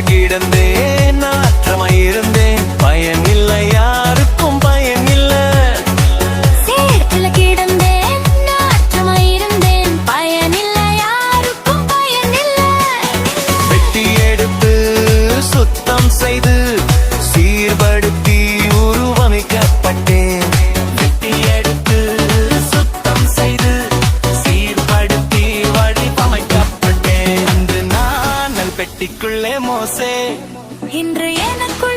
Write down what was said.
கிடந்தேன், நாற்றமாயிருந்தேன், பயன் இல்லை, யாருக்கும் பயன் இல்லை. சேற்றுல கிடந்தேன், நாற்றமாயிருந்தேன், பயன் இல்லை, யாருக்கும் பயன் இல்லை. வெட்டி எடுத்து சுத்தம் செய்து சீர்படுத்தி உருவமைக்கப்பட்டேன். வெட்டி எடுத்து சுத்தம் செய்து சீர்படுத்தி வடிவமைக்கப்பட்டேன். அன்று நான் பெட்டிக்குள்ளே மோசே, இன்று எனக்கு